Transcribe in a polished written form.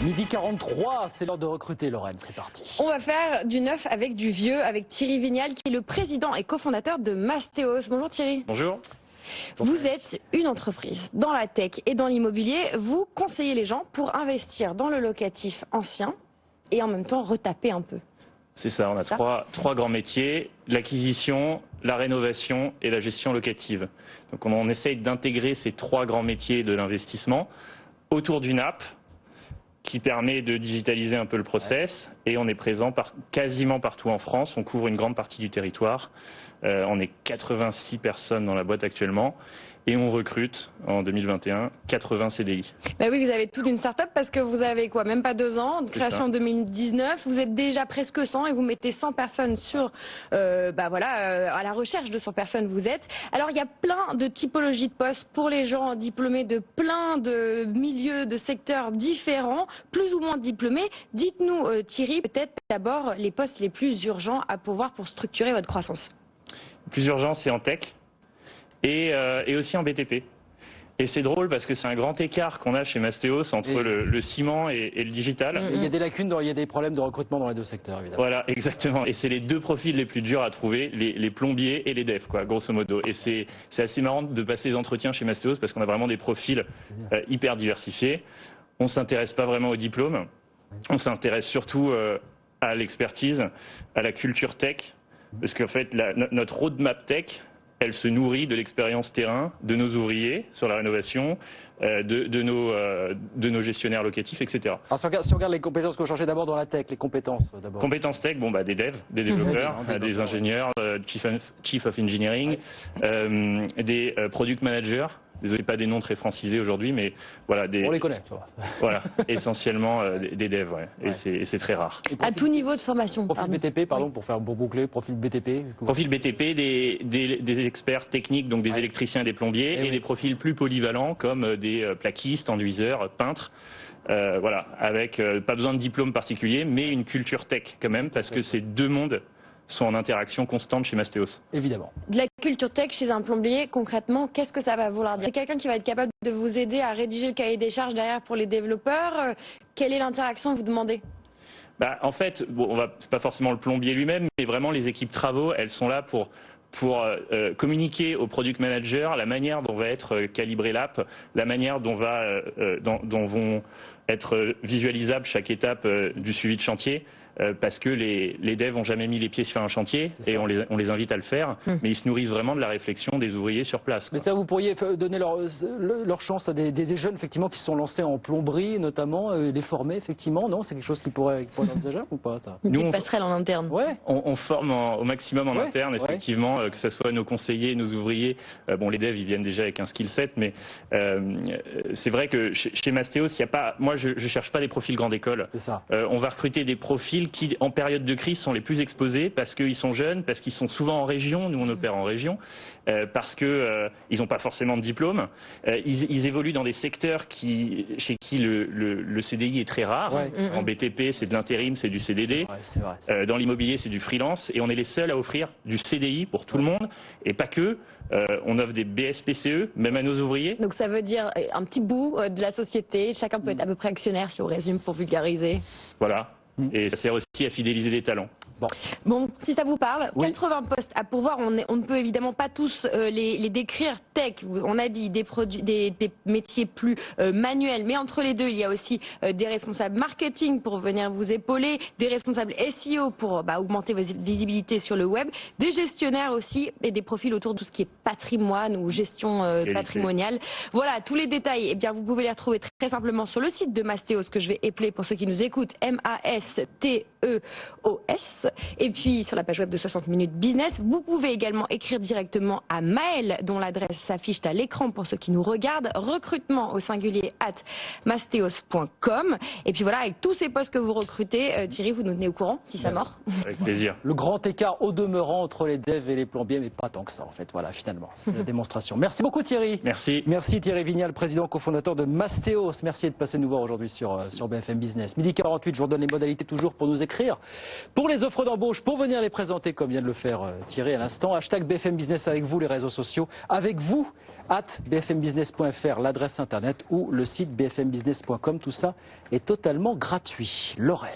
Midi 43, c'est l'heure de recruter, Lorraine, c'est parti. On va faire du neuf avec du vieux, avec Thierry Vignal, qui est le président et cofondateur de Mastéos. Bonjour Thierry. Bonjour. Vous êtes une entreprise dans la tech et dans l'immobilier. Vous conseillez les gens pour investir dans le locatif ancien et en même temps retaper un peu. C'est ça, on a trois grands métiers, l'acquisition, la rénovation et la gestion locative. Donc on essaye d'intégrer ces trois grands métiers de l'investissement autour d'une app qui permet de digitaliser un peu le process, et on est présent quasiment partout en France, on couvre une grande partie du territoire, on est 86 personnes dans la boîte actuellement, et on recrute en 2021 80 CDI. Bah oui, vous avez toute une start-up parce que vous avez quoi, même pas 2 ans, de création en 2019, vous êtes déjà presque 100 et vous mettez 100 personnes sur, à la recherche de 100 personnes vous êtes. Alors il y a plein de typologies de postes pour les gens diplômés de plein de milieux, de secteurs différents, plus ou moins diplômés. Dites-nous Thierry, peut-être d'abord les postes les plus urgents à pourvoir pour structurer votre croissance. Le plus urgent, c'est en tech et aussi en BTP. Et c'est drôle parce que c'est un grand écart qu'on a chez Mastéos entre le ciment et le digital. Il y a des lacunes, il y a des problèmes de recrutement dans les deux secteurs, évidemment. Voilà, exactement. Et c'est les deux profils les plus durs à trouver, les plombiers et les devs, quoi, grosso modo. Et c'est assez marrant de passer les entretiens chez Mastéos parce qu'on a vraiment des profils hyper diversifiés. On ne s'intéresse pas vraiment au diplôme. On s'intéresse surtout à l'expertise, à la culture tech. Parce qu'en fait, notre roadmap tech, elle se nourrit de l'expérience terrain, de nos ouvriers sur la rénovation, de nos gestionnaires locatifs, etc. Alors, si on regarde les compétences que vous cherchez d'abord dans la tech, les compétences d'abord. Compétences tech, des devs, des développeurs, des ingénieurs, chief of engineering, des product managers. Désolé, pas des noms très francisés aujourd'hui, mais voilà. On les connaît, toi. Voilà, essentiellement des devs, et c'est très rare. À tout niveau de formation. Profil BTP, pardon, pour boucler, profil BTP. Profil BTP, des experts techniques, donc des électriciens et des plombiers, et des profils plus polyvalents comme des plaquistes, enduiseurs, peintres. Voilà, avec pas besoin de diplôme particulier, mais une culture tech quand même, parce que ces deux mondes sont en interaction constante chez Mastéos. Évidemment. De la culture tech chez un plombier, concrètement, qu'est-ce que ça va vouloir dire? C'est quelqu'un qui va être capable de vous aider à rédiger le cahier des charges derrière pour les développeurs. Quelle est l'interaction que vous demandez? En fait, c'est pas forcément le plombier lui-même, mais vraiment les équipes travaux, elles sont là pour communiquer au product manager la manière dont va être calibrée l'app, la manière dont vont être visualisables chaque étape du suivi de chantier. Parce que les devs n'ont jamais mis les pieds sur un chantier et on les invite à le faire, mais ils se nourrissent vraiment de la réflexion des ouvriers sur place. Mais ça, vous pourriez donner leur chance à des jeunes effectivement qui sont lancés en plomberie notamment, les former effectivement, non? C'est quelque chose qui pourrait être envisageable ou pas ça? Des passerelles en interne. Ouais. On forme au maximum en interne, effectivement, que ce soit nos conseillers, nos ouvriers. Les devs, ils viennent déjà avec un skill set, mais c'est vrai que chez Mastéos, il y a pas. Moi, je cherche pas des profils grande école. C'est ça. On va recruter des profils qui, en période de crise, sont les plus exposés parce qu'ils sont jeunes, parce qu'ils sont souvent en région, nous on opère en région, parce qu'ils n'ont pas forcément de diplôme. Ils évoluent dans des secteurs chez qui le CDI est très rare. En BTP, c'est de l'intérim, c'est du CDD. C'est vrai. Dans l'immobilier, c'est du freelance. Et on est les seuls à offrir du CDI pour tout le monde, et pas que. On offre des BSPCE, même à nos ouvriers. Donc ça veut dire un petit bout de la société. Chacun peut être à peu près actionnaire, si on résume pour vulgariser. Voilà. Et ça sert aussi à fidéliser des talents. Bon, si ça vous parle, 80 postes à pourvoir, on ne peut évidemment pas tous les décrire tech. On a dit des métiers plus manuels, mais entre les deux, il y a aussi des responsables marketing pour venir vous épauler, des responsables SEO pour augmenter votre visibilité sur le web, des gestionnaires aussi et des profils autour de tout ce qui est patrimoine ou gestion patrimoniale. Voilà, tous les détails, vous pouvez les retrouver très simplement sur le site de Mastéos, que je vais épeler pour ceux qui nous écoutent, MASTEOS. Et puis sur la page web de 60 minutes business, vous pouvez également écrire directement à Maël, dont l'adresse s'affiche à l'écran pour ceux qui nous regardent, recrutement au singulier @mastéos.com. Et puis voilà, avec tous ces postes que vous recrutez, Thierry, vous nous tenez au courant si ça mord. Avec plaisir. Le grand écart au demeurant entre les devs et les plombiers, mais pas tant que ça en fait. Voilà, finalement, c'est la démonstration. Merci beaucoup Thierry. Merci. Merci Thierry Vignal, président cofondateur de Mastéos. Merci de passer nous voir aujourd'hui sur BFM Business. Midi 48, je vous redonne les modalités. d'actualité toujours pour nous écrire. Pour les offres d'embauche, pour venir les présenter comme vient de le faire Thierry à l'instant, hashtag BFM Business avec vous, les réseaux sociaux, avec vous, @bfmbusiness.fr, l'adresse internet ou le site bfmbusiness.com. Tout ça est totalement gratuit. Laurel.